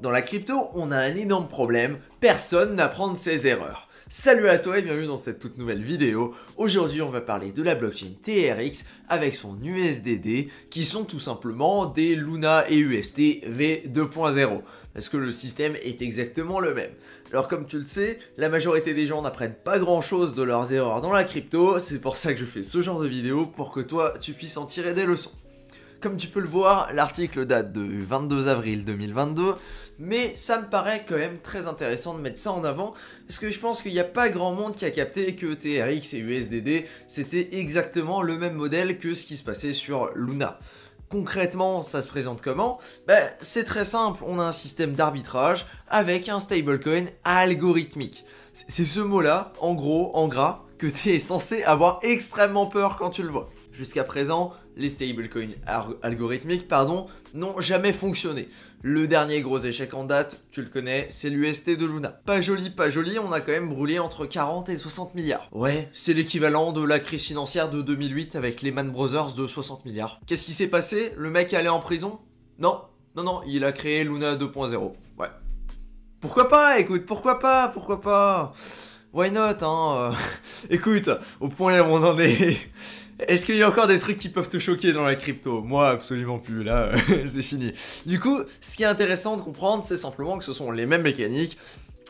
Dans la crypto, on a un énorme problème, personne n'apprend de ses erreurs. Salut à toi et bienvenue dans cette toute nouvelle vidéo. Aujourd'hui on va parler de la blockchain TRX avec son USDD qui sont tout simplement des Luna et UST v2.0 parce que le système est exactement le même. Alors comme tu le sais, la majorité des gens n'apprennent pas grand chose de leurs erreurs dans la crypto, c'est pour ça que je fais ce genre de vidéo pour que toi tu puisses en tirer des leçons. Comme tu peux le voir, l'article date du 22 avril 2022, mais ça me paraît quand même très intéressant de mettre ça en avant, parce que je pense qu'il n'y a pas grand monde qui a capté que TRX et USDD, c'était exactement le même modèle que ce qui se passait sur Luna. Concrètement, ça se présente comment? C'est très simple, on a un système d'arbitrage avec un stablecoin algorithmique. C'est ce mot-là, en gros, en gras, que tu es censé avoir extrêmement peur quand tu le vois. Jusqu'à présent, les stablecoins algorithmiques n'ont jamais fonctionné. Le dernier gros échec en date, tu le connais, c'est l'UST de Luna. Pas joli, on a quand même brûlé entre 40 et 60 milliards. Ouais, c'est l'équivalent de la crise financière de 2008 avec Lehman Brothers de 60 milliards. Qu'est-ce qui s'est passé? Le mec est allé en prison? Non, il a créé Luna 2.0. Ouais. Pourquoi pas, écoute, pourquoi pas? Why not, hein? Écoute, au point où on en est... Est-ce qu'il y a encore des trucs qui peuvent te choquer dans la crypto? Moi, absolument plus, là, c'est fini. Du coup, ce qui est intéressant de comprendre, c'est simplement que ce sont les mêmes mécaniques,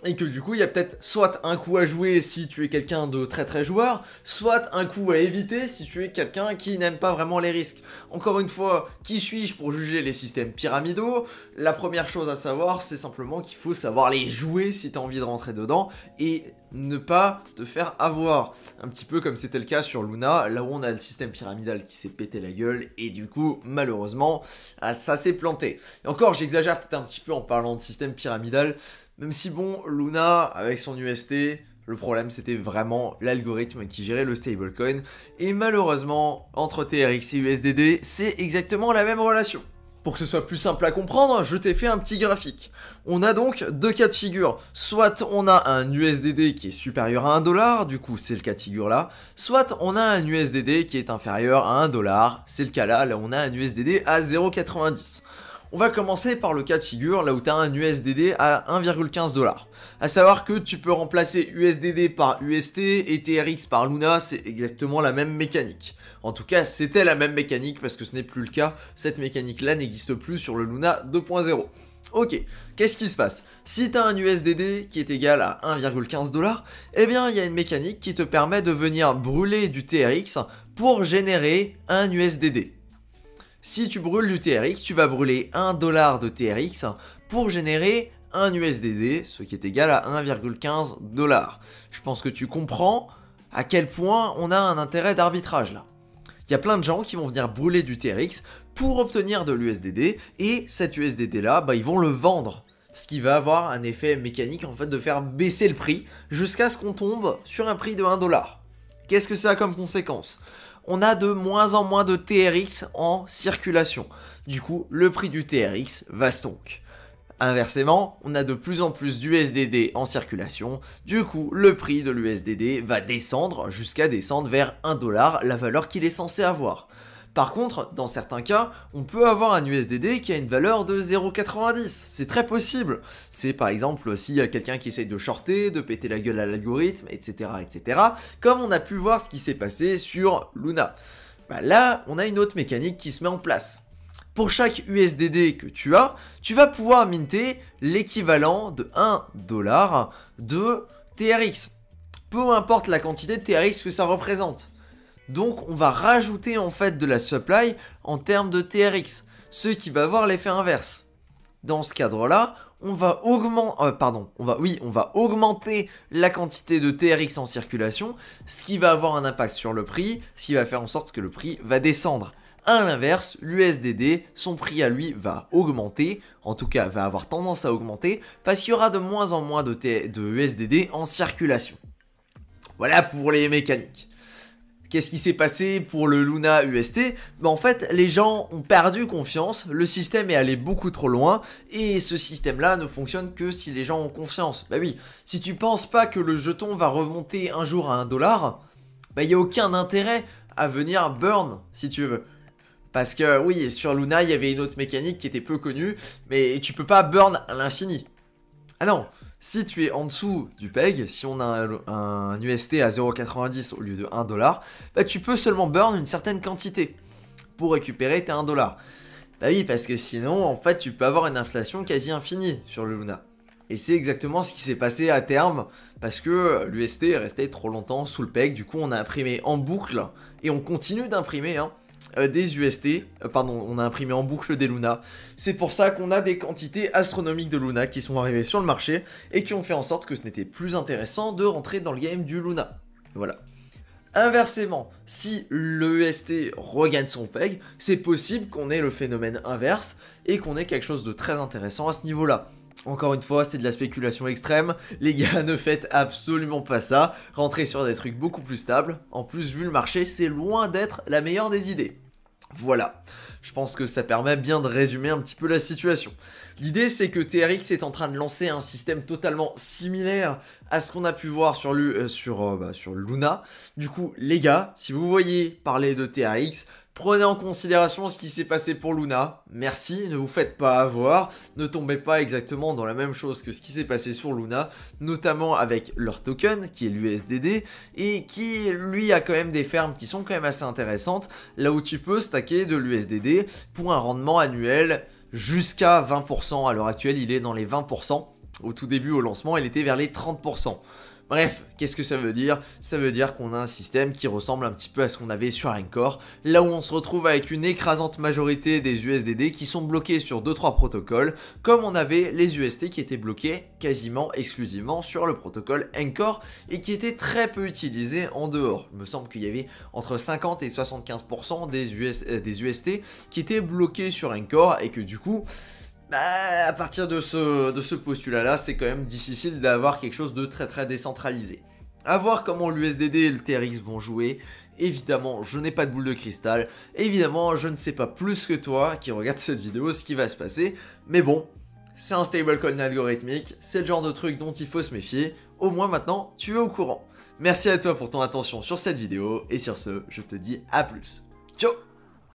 et que du coup, il y a peut-être soit un coup à jouer si tu es quelqu'un de très joueur, soit un coup à éviter si tu es quelqu'un qui n'aime pas vraiment les risques. Encore une fois, qui suis-je pour juger les systèmes pyramidaux? La première chose à savoir, c'est simplement qu'il faut savoir les jouer si tu as envie de rentrer dedans, et ne pas te faire avoir. Un petit peu comme c'était le cas sur Luna, là où on a le système pyramidal qui s'est pété la gueule, et du coup, malheureusement, ça s'est planté. Et encore, j'exagère peut-être un petit peu en parlant de système pyramidal, même si bon, Luna, avec son UST, le problème c'était vraiment l'algorithme qui gérait le stablecoin, et malheureusement, entre TRX et USDD, c'est exactement la même relation. Pour que ce soit plus simple à comprendre, je t'ai fait un petit graphique. On a donc deux cas de figure. Soit on a un USDD qui est supérieur à 1$, du coup c'est le cas de figure là. Soit on a un USDD qui est inférieur à 1$, c'est le cas là on a un USDD à 0,90$. On va commencer par le cas de figure là où tu as un USDD à 1,15$. A savoir que tu peux remplacer USDD par UST et TRX par Luna, c'est exactement la même mécanique. En tout cas, c'était la même mécanique parce que ce n'est plus le cas. Cette mécanique-là n'existe plus sur le Luna 2.0. Ok, qu'est-ce qui se passe? Si tu as un USDD qui est égal à 1,15$, eh bien il y a une mécanique qui te permet de venir brûler du TRX pour générer un USDD. Si tu brûles du TRX, tu vas brûler 1$ de TRX pour générer un USDD, ce qui est égal à 1,15$. Je pense que tu comprends à quel point on a un intérêt d'arbitrage là. Il y a plein de gens qui vont venir brûler du TRX pour obtenir de l'USDD, et cet USDD là, ils vont le vendre. Ce qui va avoir un effet mécanique en fait de faire baisser le prix jusqu'à ce qu'on tombe sur un prix de 1$. Qu'est-ce que ça a comme conséquence? On a de moins en moins de TRX en circulation. Du coup, le prix du TRX va stonk. Inversement, on a de plus en plus d'USDD en circulation. Du coup, le prix de l'USDD va descendre jusqu'à descendre vers 1$, la valeur qu'il est censé avoir. Par contre, dans certains cas, on peut avoir un USDD qui a une valeur de 0,90. C'est très possible. C'est par exemple s'il y a quelqu'un qui essaye de shorter, de péter la gueule à l'algorithme, etc., etc. Comme on a pu voir ce qui s'est passé sur Luna. Là, on a une autre mécanique qui se met en place. Pour chaque USDD que tu vas pouvoir minter l'équivalent de 1$ de TRX. Peu importe la quantité de TRX que ça représente. Donc on va rajouter en fait de la supply en termes de TRX, ce qui va avoir l'effet inverse. Dans ce cadre-là, on va augmenter la quantité de TRX en circulation, ce qui va avoir un impact sur le prix, ce qui va faire en sorte que le prix va descendre. À l'inverse, l'USDD, son prix à lui va augmenter, en tout cas va avoir tendance à augmenter, parce qu'il y aura de moins en moins de USDD en circulation. Voilà pour les mécaniques. Qu'est-ce qui s'est passé pour le Luna UST? En fait, les gens ont perdu confiance, le système est allé beaucoup trop loin, et ce système-là ne fonctionne que si les gens ont confiance. Oui, si tu penses pas que le jeton va remonter un jour à 1$, il n'y a aucun intérêt à venir burn, si tu veux. Parce que oui, sur Luna, il y avait une autre mécanique qui était peu connue, mais tu peux pas burn à l'infini. Ah non, si tu es en dessous du PEG, si on a un UST à 0,90 au lieu de 1$, bah tu peux seulement burn une certaine quantité pour récupérer tes 1$. Bah oui, parce que sinon, en fait, tu peux avoir une inflation quasi infinie sur le Luna. Et c'est exactement ce qui s'est passé à terme, parce que l'UST est resté trop longtemps sous le PEG, du coup on a imprimé en boucle, et on continue d'imprimer, des UST, pardon, on a imprimé en boucle des Luna. C'est pour ça qu'on a des quantités astronomiques de Luna qui sont arrivées sur le marché et qui ont fait en sorte que ce n'était plus intéressant de rentrer dans le game du Luna. Voilà. Inversement, si le UST regagne son PEG, c'est possible qu'on ait le phénomène inverse et qu'on ait quelque chose de très intéressant à ce niveau-là. Encore une fois, c'est de la spéculation extrême, les gars, ne faites absolument pas ça, rentrez sur des trucs beaucoup plus stables, en plus vu le marché, c'est loin d'être la meilleure des idées. Voilà, je pense que ça permet bien de résumer un petit peu la situation. L'idée c'est que TRX est en train de lancer un système totalement similaire à ce qu'on a pu voir sur Luna. Du coup, les gars, si vous voyez parler de TRX, prenez en considération ce qui s'est passé pour Luna, merci, ne vous faites pas avoir, ne tombez pas exactement dans la même chose que ce qui s'est passé sur Luna, notamment avec leur token, qui est l'USDD, et qui, lui, a quand même des fermes qui sont quand même assez intéressantes, là où tu peux stacker de l'USDD pour un rendement annuel jusqu'à 20%, à l'heure actuelle il est dans les 20%, au tout début au lancement il était vers les 30%. Bref, qu'est-ce que ça veut dire? Ça veut dire qu'on a un système qui ressemble un petit peu à ce qu'on avait sur Anchor, là où on se retrouve avec une écrasante majorité des USDD qui sont bloqués sur 2-3 protocoles, comme on avait les UST qui étaient bloqués quasiment exclusivement sur le protocole Anchor et qui étaient très peu utilisés en dehors. Il me semble qu'il y avait entre 50 et 75% des UST qui étaient bloqués sur Anchor et que du coup... Bah, à partir de ce postulat-là, c'est quand même difficile d'avoir quelque chose de très décentralisé. A voir comment l'USDD et le TRX vont jouer. Évidemment, je n'ai pas de boule de cristal. Évidemment, je ne sais pas plus que toi qui regarde cette vidéo ce qui va se passer. Mais bon, c'est un stablecoin algorithmique. C'est le genre de truc dont il faut se méfier. Au moins maintenant, tu es au courant. Merci à toi pour ton attention sur cette vidéo. Et sur ce, je te dis à plus. Ciao!